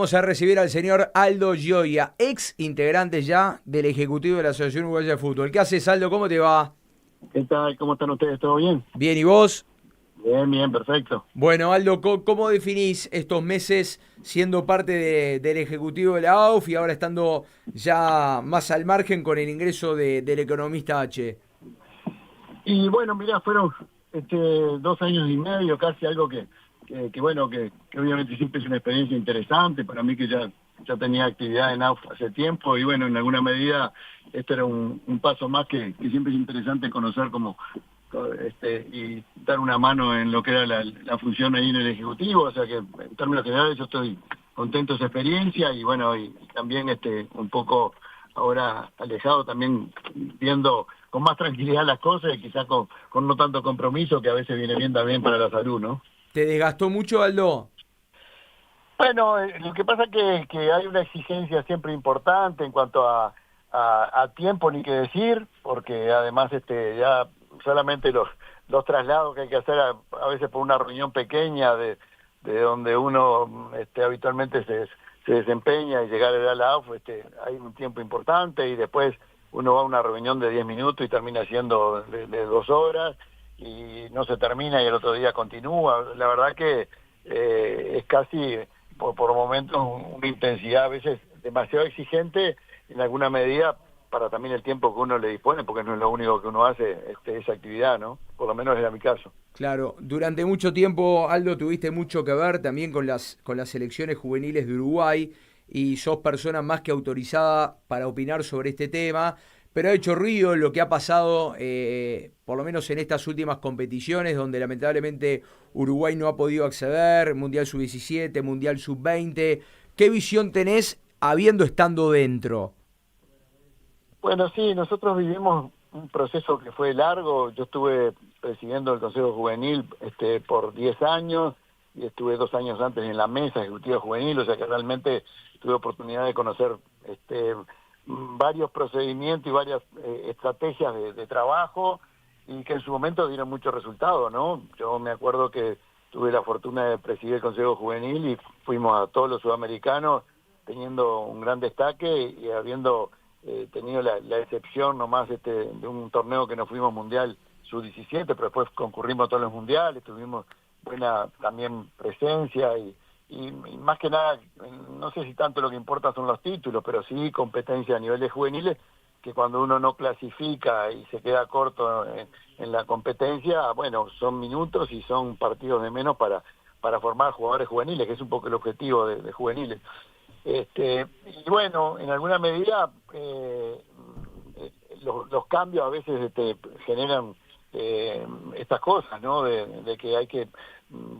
Vamos a recibir al señor Aldo Gioia, ex integrante ya del Ejecutivo de la Asociación Uruguaya de Fútbol. ¿Qué haces, Aldo? ¿Cómo te va? ¿Qué tal? ¿Cómo están ustedes? ¿Todo bien? Bien, ¿y vos? Bien, bien, perfecto. Bueno, Aldo, ¿cómo definís estos meses siendo parte del Ejecutivo de la AUF y ahora estando ya más al margen con el ingreso del economista H? Y bueno, mirá, fueron 2 años y medio, casi algo que obviamente siempre es una experiencia interesante para mí que ya tenía actividad en AUF hace tiempo y bueno, en alguna medida esto era un paso más que siempre es interesante conocer y dar una mano en lo que era la función ahí en el Ejecutivo, o sea que en términos generales yo estoy contento de esa experiencia y bueno, y también un poco ahora alejado también viendo con más tranquilidad las cosas y quizás con no tanto compromiso que a veces viene bien también para la salud, ¿no? ¿Te desgastó mucho, Aldo? Bueno, lo que pasa que hay una exigencia siempre importante en cuanto a tiempo, ni que decir, porque además ya solamente los traslados que hay que hacer a veces por una reunión pequeña de donde uno habitualmente se desempeña y llegar a la AUF, hay un tiempo importante y después uno va a una reunión de 10 minutos y termina siendo de 2 horas y no se termina y el otro día continúa. La verdad que es casi por momentos una intensidad a veces demasiado exigente en alguna medida para también el tiempo que uno le dispone, porque no es lo único que uno hace esa actividad, ¿no? Por lo menos era mi caso. Claro, durante mucho tiempo, Aldo, tuviste mucho que ver también con las selecciones juveniles de Uruguay y sos persona más que autorizada para opinar sobre este tema, pero ha hecho ruido lo que ha pasado, por lo menos en estas últimas competiciones, donde lamentablemente Uruguay no ha podido acceder, Mundial Sub-17, Mundial Sub-20. ¿Qué visión tenés habiendo estando dentro? Bueno, sí, nosotros vivimos un proceso que fue largo. Yo estuve presidiendo el Consejo Juvenil por 10 años y estuve 2 años antes en la mesa ejecutiva juvenil, o sea que realmente tuve oportunidad de conocer varios procedimientos y varias estrategias de trabajo y que en su momento dieron muchos resultados, ¿no? Yo me acuerdo que tuve la fortuna de presidir el Consejo Juvenil y fuimos a todos los sudamericanos teniendo un gran destaque y habiendo tenido la excepción nomás de un torneo que nos fuimos mundial sub-17, pero después concurrimos a todos los mundiales, tuvimos buena también presencia y más que nada, no sé si tanto lo que importa son los títulos, pero sí competencia a niveles juveniles, que cuando uno no clasifica y se queda corto en la competencia, bueno, son minutos y son partidos de menos para formar jugadores juveniles, que es un poco el objetivo de juveniles. Y bueno, en alguna medida los cambios a veces generan estas cosas, ¿no? De que hay que,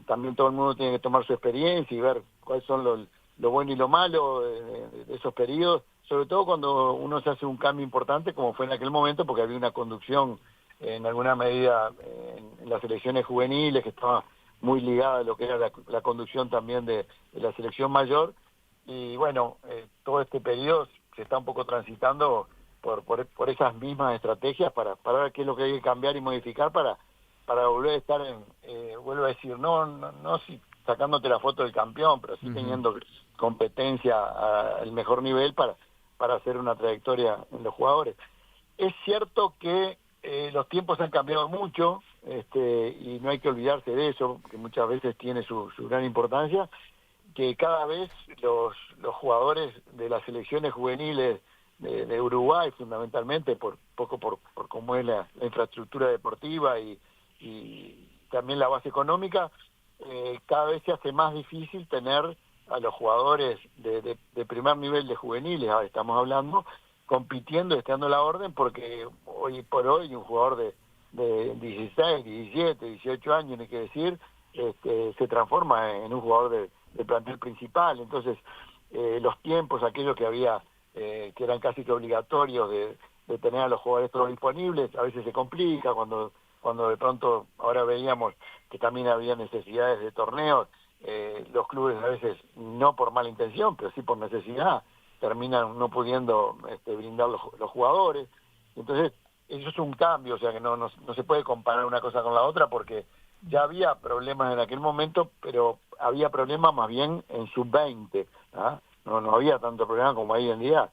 también todo el mundo tiene que tomar su experiencia y ver cuáles son lo bueno y lo malo de esos periodos, sobre todo cuando uno se hace un cambio importante, como fue en aquel momento, porque había una conducción en alguna medida en las elecciones juveniles que estaba muy ligada a lo que era la conducción también de la selección mayor. Y bueno, todo este periodo se está un poco transitando por esas mismas estrategias para ver qué es lo que hay que cambiar y modificar para volver a estar vuelvo a decir, no si sacándote la foto del campeón, pero sí Ujú. teniendo competencia al mejor nivel para hacer una trayectoria en los jugadores. Es cierto que los tiempos han cambiado mucho, y no hay que olvidarse de eso, que muchas veces tiene su gran importancia, que cada vez los jugadores de las selecciones juveniles de Uruguay, fundamentalmente por cómo es la infraestructura deportiva y también la base económica, cada vez se hace más difícil tener a los jugadores de primer nivel de juveniles, ahora estamos hablando, compitiendo y estando a la orden, porque hoy por hoy un jugador de 16, 17, 18 años, ni que decir, se transforma en un jugador del plantel principal. Entonces, los tiempos, aquellos que había, que eran casi que obligatorios de tener a los jugadores todos disponibles, a veces se complica cuando de pronto ahora veíamos que también había necesidades de torneos, los clubes a veces no por mala intención, pero sí por necesidad, terminan no pudiendo brindar los jugadores. Entonces, eso es un cambio, o sea que no se puede comparar una cosa con la otra porque ya había problemas en aquel momento, pero había problemas más bien en sub-20, ¿ah? No había tanto problema como hay hoy en día.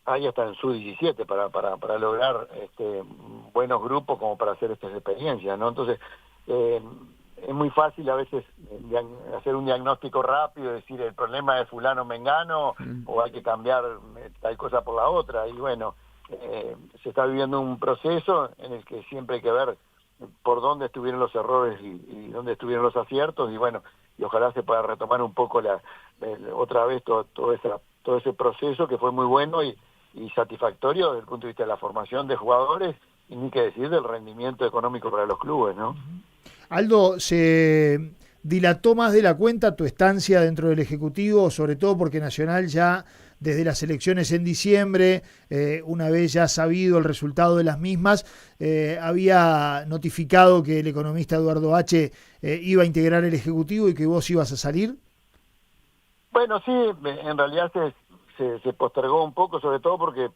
Hay hasta en sub-17 para lograr buenos grupos como para hacer estas experiencias, ¿no? Entonces, es muy fácil a veces hacer un diagnóstico rápido, decir el problema es fulano mengano, o hay que cambiar tal cosa por la otra, y bueno, se está viviendo un proceso en el que siempre hay que ver por dónde estuvieron los errores y dónde estuvieron los aciertos, y bueno, y ojalá se pueda retomar un poco otra vez todo ese proceso que fue muy bueno y satisfactorio desde el punto de vista de la formación de jugadores, y ni que decir del rendimiento económico para los clubes, ¿no? Aldo, se dilató más de la cuenta tu estancia dentro del Ejecutivo, sobre todo porque Nacional ya desde las elecciones en diciembre, una vez ya sabido el resultado de las mismas, había notificado que el economista Eduardo H. Iba a integrar el Ejecutivo y que vos ibas a salir. Bueno, sí, en realidad se postergó un poco, sobre todo porque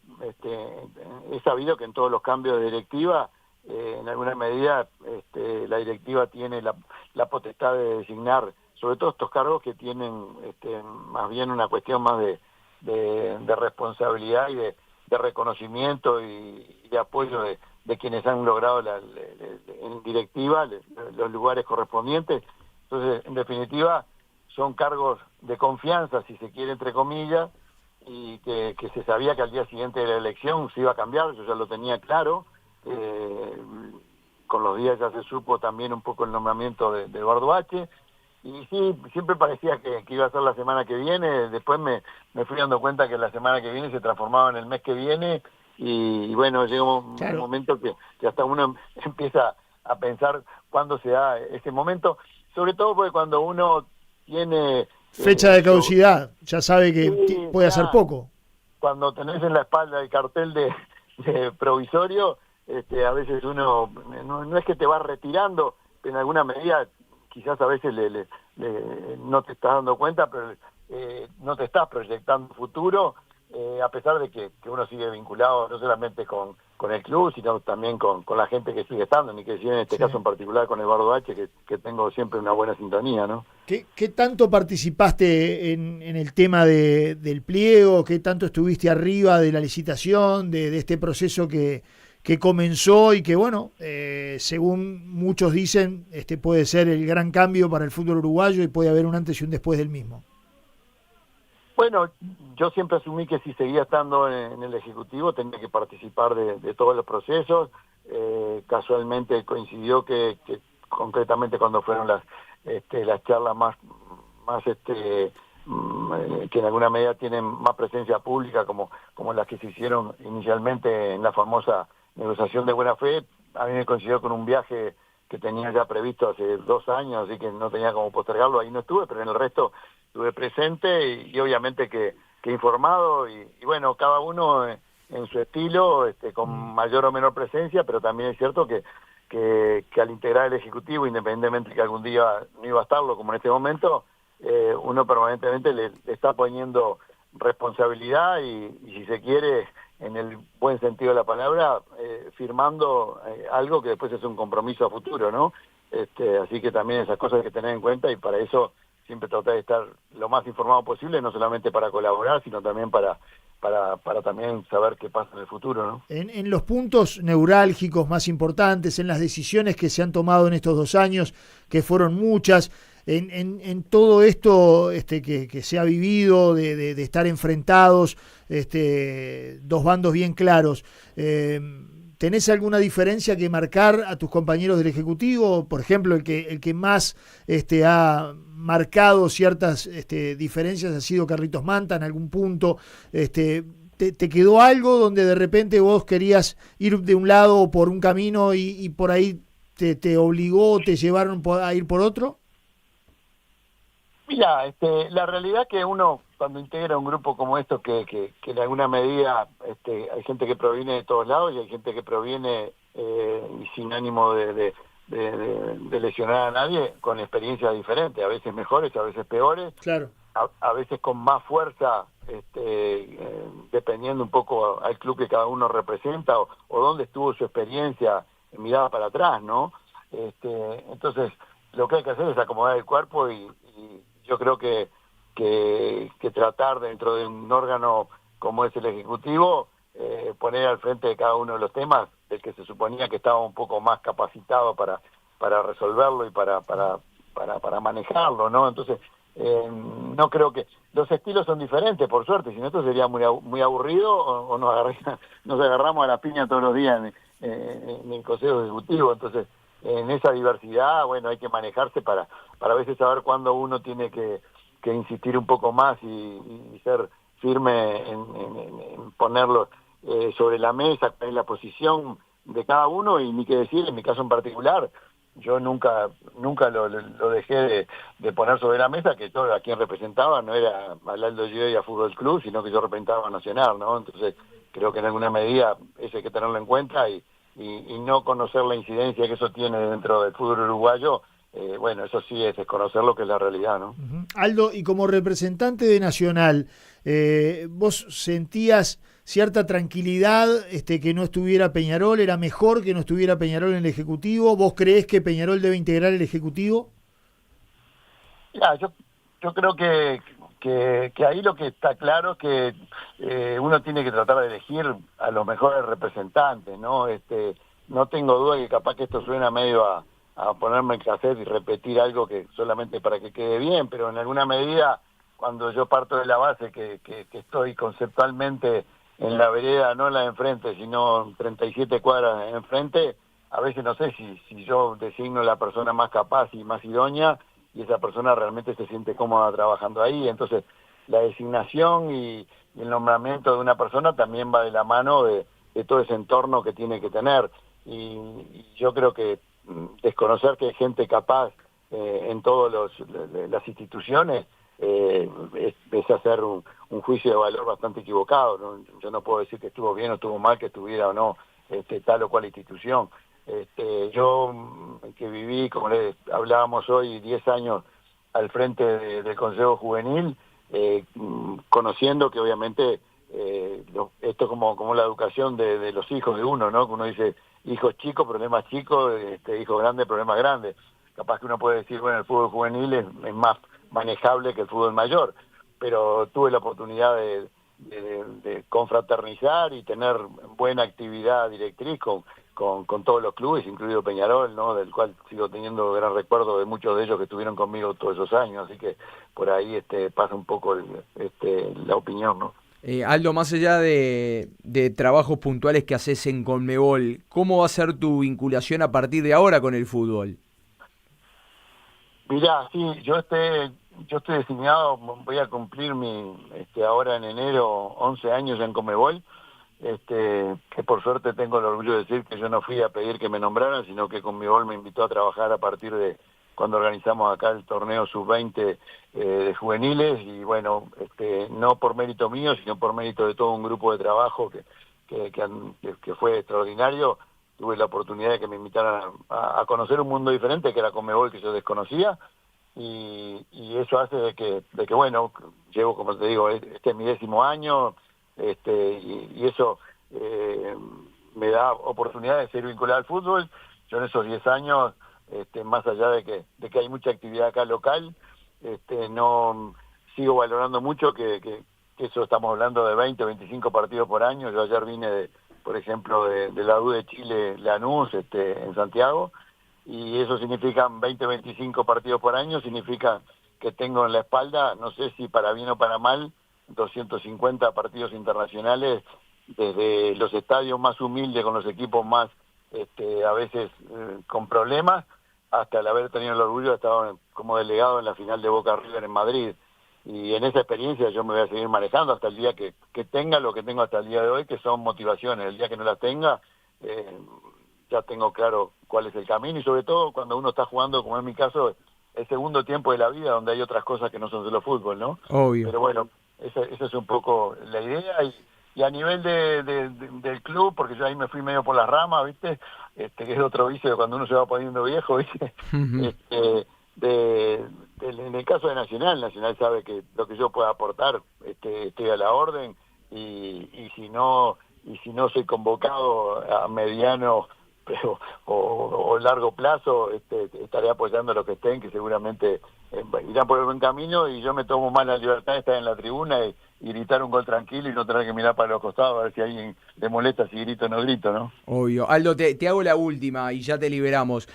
he sabido que en todos los cambios de directiva, en alguna medida, la directiva tiene la potestad de designar, sobre todo estos cargos que tienen más bien una cuestión más de responsabilidad y de reconocimiento y de apoyo de quienes han logrado en directiva los lugares correspondientes. Entonces, en definitiva, son cargos de confianza, si se quiere, entre comillas, y que se sabía que al día siguiente de la elección se iba a cambiar, yo ya lo tenía claro. Con los días ya se supo también un poco el nombramiento de Eduardo H. Y sí, siempre parecía que iba a ser la semana que viene, después me fui dando cuenta que la semana que viene se transformaba en el mes que viene, y bueno, llega un momento que hasta uno empieza a pensar cuándo se da ese momento, sobre todo porque cuando uno tiene... fecha de caducidad, ya sabe que sí, puede hacer poco. Cuando tenés en la espalda el cartel de provisorio, a veces uno no es que te va retirando, en alguna medida quizás a veces no te estás dando cuenta, pero no te estás proyectando futuro, a pesar de que uno sigue vinculado no solamente con el club, sino también con la gente que sigue estando, ni que decir en este caso en particular con Eduardo H., que tengo siempre una buena sintonía, ¿no? ¿Qué tanto participaste en el tema del pliego? ¿Qué tanto estuviste arriba de la licitación, de este proceso que comenzó y que, bueno, según muchos dicen, puede ser el gran cambio para el fútbol uruguayo y puede haber un antes y un después del mismo? Bueno, yo siempre asumí que si seguía estando en el Ejecutivo tenía que participar de todos los procesos. Casualmente coincidió que concretamente cuando fueron las charlas más que en alguna medida tienen más presencia pública, como las que se hicieron inicialmente en la famosa negociación de buena fe, a mí me coincidió con un viaje que tenía ya previsto hace 2 años, así que no tenía como postergarlo, ahí no estuve, pero en el resto estuve presente y obviamente que informado, y bueno, cada uno en su estilo, con mayor o menor presencia, pero también es cierto que al integrar el Ejecutivo, independientemente que algún día no iba a estarlo, como en este momento, uno permanentemente le está poniendo responsabilidad y si se quiere, en el buen sentido de la palabra, firmando algo que después es un compromiso a futuro, ¿no? Así que también esas cosas hay que tener en cuenta, y para eso siempre tratar de estar lo más informado posible, no solamente para colaborar, sino también para también saber qué pasa en el futuro, ¿no? En los puntos neurálgicos más importantes, en las decisiones que se han tomado en estos 2 años, que fueron muchas, en todo esto que se ha vivido, de estar enfrentados, 2 bandos bien claros, ¿tenés alguna diferencia que marcar a tus compañeros del Ejecutivo? Por ejemplo, el que más ha marcado ciertas diferencias ha sido Carlitos Manta en algún punto. ¿Te quedó algo donde de repente vos querías ir de un lado por un camino y por ahí te obligó, te llevaron a ir por otro? Mira, la realidad que uno cuando integra un grupo como esto, que en alguna medida hay gente que proviene de todos lados y hay gente que proviene y sin ánimo de lesionar a nadie, con experiencias diferentes, a veces mejores, a veces peores, claro, a veces con más fuerza, dependiendo un poco al club que cada uno representa o dónde estuvo su experiencia mirada para atrás, ¿no? Entonces, lo que hay que hacer es acomodar el cuerpo y yo creo que que tratar dentro de un órgano como es el Ejecutivo, poner al frente de cada uno de los temas del que se suponía que estaba un poco más capacitado para resolverlo y para manejarlo, ¿no? Entonces, no creo que... Los estilos son diferentes, por suerte, si no esto sería muy aburrido o nos agarramos a la piña todos los días en el Consejo Ejecutivo. Entonces, en esa diversidad, bueno, hay que manejarse para a veces saber cuándo uno tiene que insistir un poco más y ser firme en ponerlo sobre la mesa, en la posición de cada uno, y ni que decir, en mi caso en particular, yo nunca lo dejé de poner sobre la mesa, que yo a quien representaba no era al Aldo Llodio Fútbol Club, sino que yo representaba a Nacional, ¿no? Entonces creo que en alguna medida eso hay que tenerlo en cuenta y no conocer la incidencia que eso tiene dentro del fútbol uruguayo. Bueno, eso sí es desconocer lo que es la realidad, ¿no? Aldo, y como representante de Nacional, ¿vos sentías cierta tranquilidad que no estuviera Peñarol? ¿Era mejor que no estuviera Peñarol en el Ejecutivo? ¿Vos creés que Peñarol debe integrar el Ejecutivo? Ya, yo creo que ahí lo que está claro es que uno tiene que tratar de elegir a los mejores representantes, ¿no? No tengo duda que capaz que esto suena medio a ponerme en cassette y repetir algo que solamente para que quede bien, pero en alguna medida, cuando yo parto de la base que estoy conceptualmente en la vereda, no en la de enfrente, sino 37 cuadras de enfrente, a veces no sé si yo designo la persona más capaz y más idónea, y esa persona realmente se siente cómoda trabajando ahí. Entonces, la designación y el nombramiento de una persona también va de la mano de todo ese entorno que tiene que tener. Y yo creo que desconocer que hay gente capaz en todas las instituciones es hacer un juicio de valor bastante equivocado, ¿no? Yo no puedo decir que estuvo bien o estuvo mal, que estuviera o no tal o cual institución. Yo que viví, como les hablábamos hoy, 10 años al frente del Consejo Juvenil, conociendo que obviamente esto es como la educación de los hijos de uno, ¿no? Que uno dice, hijos chicos, problemas chicos, hijos grandes, problemas grandes. Capaz que uno puede decir, bueno, el fútbol juvenil es más manejable que el fútbol mayor, pero tuve la oportunidad de confraternizar y tener buena actividad directriz con todos los clubes, incluido Peñarol, ¿no? Del cual sigo teniendo gran recuerdo de muchos de ellos que estuvieron conmigo todos esos años, así que por ahí pasa un poco la opinión, ¿no? Aldo, más allá de trabajos puntuales que haces en Conmebol, ¿cómo va a ser tu vinculación a partir de ahora con el fútbol? Mirá, sí, yo estoy designado, voy a cumplir ahora en enero 11 años en Conmebol, que por suerte tengo el orgullo de decir que yo no fui a pedir que me nombraran, sino que Conmebol me invitó a trabajar a partir de cuando organizamos acá el torneo sub-20 de juveniles, y bueno, no por mérito mío, sino por mérito de todo un grupo de trabajo que fue extraordinario. Tuve la oportunidad de que me invitaran a conocer un mundo diferente, que era Conmebol, que yo desconocía, y eso hace de que bueno, llevo, como te digo, este es mi 10º año, y eso me da oportunidad de ser vinculado al fútbol. Yo en esos 10 años, más allá de que hay mucha actividad acá local, no sigo valorando mucho que eso, estamos hablando de 20 o 25 partidos por año. Yo ayer vine por ejemplo, de la U de Chile, Lanús, en Santiago, y eso significa 20 o 25 partidos por año, significa que tengo en la espalda, no sé si para bien o para mal, 250 partidos internacionales, desde los estadios más humildes, con los equipos más, a veces con problemas, hasta el haber tenido el orgullo de estar como delegado en la final de Boca River en Madrid. Y en esa experiencia yo me voy a seguir manejando hasta el día que tenga lo que tengo hasta el día de hoy, que son motivaciones. El día que no las tenga, ya tengo claro cuál es el camino, y sobre todo cuando uno está jugando, como en mi caso, el segundo tiempo de la vida, donde hay otras cosas que no son solo fútbol, ¿no? Obvio. Pero bueno, esa es un poco la idea. Y a nivel del club, porque yo ahí me fui medio por las ramas, ¿viste? Que es otro vicio de cuando uno se va poniendo viejo, ¿viste? En el caso de Nacional sabe que lo que yo pueda aportar, estoy a la orden, y si no soy convocado a mediano o largo plazo estaré apoyando a los que estén, que seguramente irán por el buen camino, y yo me tomo más la libertad de estar en la tribuna y gritar un gol tranquilo y no tener que mirar para los costados a ver si a alguien le molesta si grito o no grito, ¿no? Obvio. Aldo, te hago la última y ya te liberamos.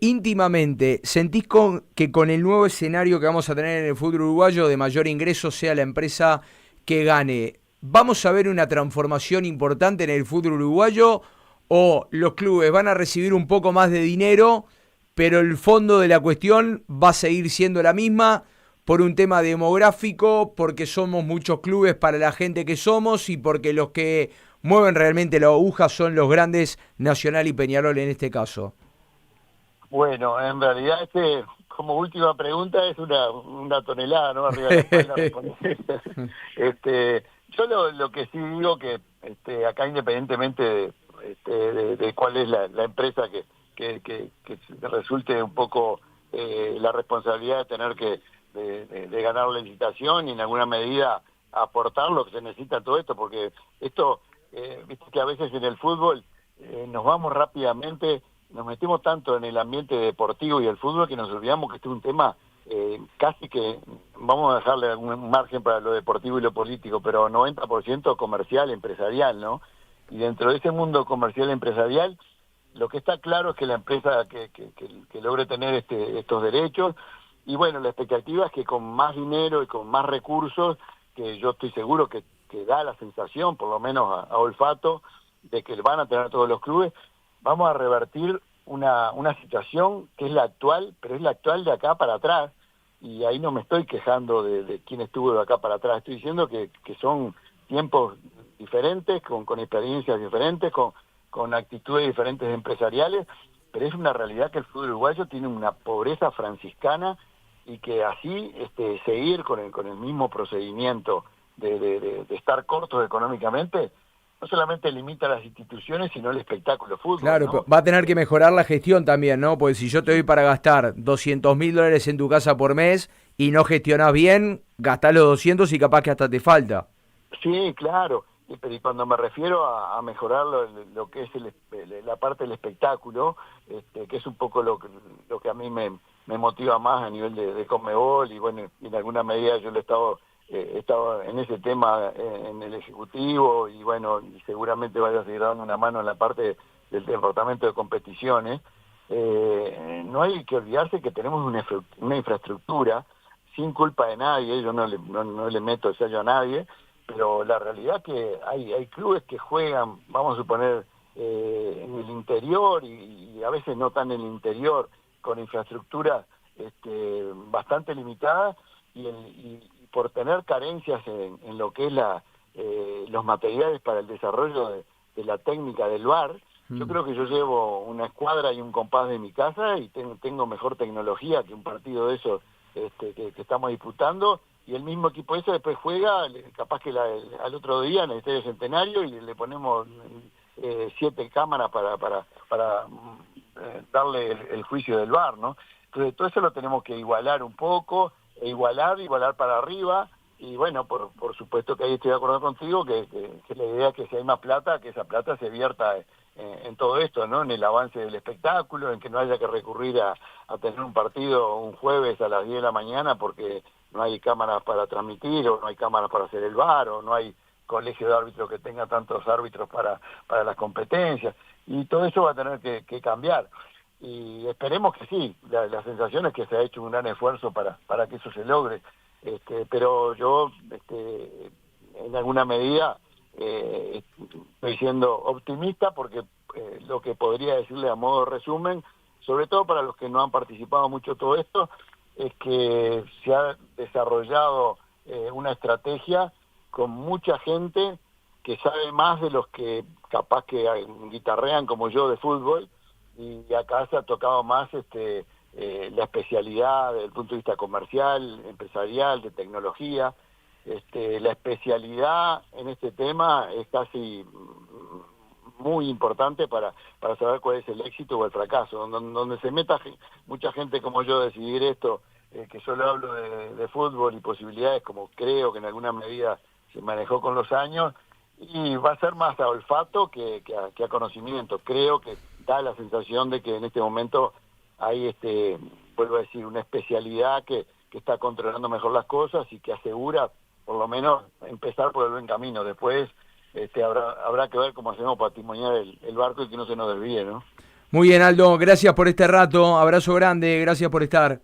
Íntimamente, ¿sentís que con el nuevo escenario que vamos a tener en el fútbol uruguayo de mayor ingreso sea la empresa que gane? ¿Vamos a ver una transformación importante en el fútbol uruguayo o los clubes van a recibir un poco más de dinero, pero el fondo de la cuestión va a seguir siendo la misma por un tema demográfico, porque somos muchos clubes para la gente que somos y porque los que mueven realmente la aguja son los grandes Nacional y Peñarol en este caso? Bueno, en realidad como última pregunta es una tonelada, ¿no? Arriba de la espalda responder. Yo lo que sí digo que acá, independientemente de cuál es la empresa que resulte un poco la responsabilidad de tener de ganar la licitación y en alguna medida aportar lo que se necesita a todo esto, porque esto, viste que a veces en el fútbol nos vamos rápidamente, nos metemos tanto en el ambiente deportivo y el fútbol que nos olvidamos que este es un tema casi que, vamos a dejarle algún margen para lo deportivo y lo político, pero 90% comercial, empresarial, ¿no? Y dentro de ese mundo comercial empresarial, lo que está claro es que la empresa que logre tener estos derechos, y bueno, la expectativa es que con más dinero y con más recursos, que yo estoy seguro que da la sensación, por lo menos a olfato, de que van a tener todos los clubes, vamos a revertir una situación que es la actual, pero es la actual de acá para atrás, y ahí no me estoy quejando de quién estuvo de acá para atrás, estoy diciendo que son tiempos diferentes, con experiencias diferentes, con actitudes diferentes empresariales, pero es una realidad que el fútbol uruguayo tiene una pobreza franciscana y que así seguir con el mismo procedimiento de estar cortos económicamente no solamente limita las instituciones, sino el espectáculo fútbol. Claro, ¿no? pero va a tener que mejorar la gestión también, ¿no? Porque si yo te doy para gastar $200.000 en tu casa por mes y no gestionás bien, gastás los 200 y capaz que hasta te falta. Sí, claro. Y cuando me refiero a mejorar lo que es la parte del espectáculo, que es un poco lo que a mí me motiva más a nivel de Conmebol, y bueno, y en alguna medida yo he estado en ese tema en el Ejecutivo, y bueno, y seguramente vaya a seguir dando una mano en la parte del departamento de competiciones. No hay que olvidarse que tenemos una infraestructura sin culpa de nadie, yo no le meto el sello a nadie, pero la realidad que hay clubes que juegan, vamos a suponer, en el interior y a veces no tan en el interior, con infraestructura bastante limitada, y por tener carencias en lo que es los materiales para el desarrollo de la técnica del VAR, yo creo que yo llevo una escuadra y un compás de mi casa y tengo mejor tecnología que un partido de esos que estamos disputando, y el mismo equipo ese después juega, capaz que al otro día en el Estadio Centenario, y le ponemos 7 cámaras para darle el juicio del VAR, ¿no? Entonces todo eso lo tenemos que igualar un poco, igualar para arriba, y bueno, por supuesto que ahí estoy de acuerdo contigo, que la idea es que si hay más plata, que esa plata se vierta en todo esto, ¿no? En el avance del espectáculo, en que no haya que recurrir a tener un partido un jueves a las 10 de la mañana porque no hay cámaras para transmitir, o no hay cámaras para hacer el VAR, o no hay colegio de árbitros que tenga tantos árbitros para las competencias, y todo eso va a tener que cambiar. Y esperemos que sí, la sensación es que se ha hecho un gran esfuerzo para que eso se logre, pero yo en alguna medida estoy siendo optimista, porque lo que podría decirle a modo de resumen, sobre todo para los que no han participado mucho todo esto, es que se ha desarrollado una estrategia con mucha gente que sabe más de los que capaz que guitarrean como yo de fútbol, y acá se ha tocado más la especialidad desde el punto de vista comercial, empresarial, de tecnología. La especialidad en este tema es casi muy importante para saber cuál es el éxito o el fracaso. Donde se meta mucha gente como yo a decidir esto, que solo hablo de fútbol y posibilidades, como creo que en alguna medida se manejó con los años, y va a ser más a olfato que a conocimiento. Creo que da la sensación de que en este momento hay, vuelvo a decir, una especialidad que está controlando mejor las cosas y que asegura, por lo menos, empezar por el buen camino. Después habrá que ver cómo hacemos para testimoniar el barco y que no se nos desvíe, ¿no? Muy bien, Aldo, gracias por este rato, abrazo grande, gracias por estar.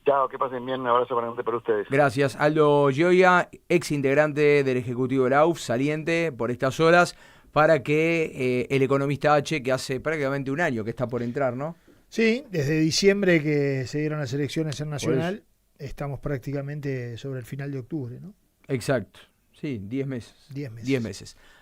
Chao, que pasen bien, un abrazo grande para ustedes. Gracias, Aldo Gioia, ex integrante del Ejecutivo de la UF, saliente por estas horas, para que el economista H, que hace prácticamente un año que está por entrar, ¿no? Sí, desde diciembre que se dieron las elecciones en Nacional, estamos prácticamente sobre el final de octubre, ¿no? Exacto, sí, 10 meses. 10 meses. 10 meses.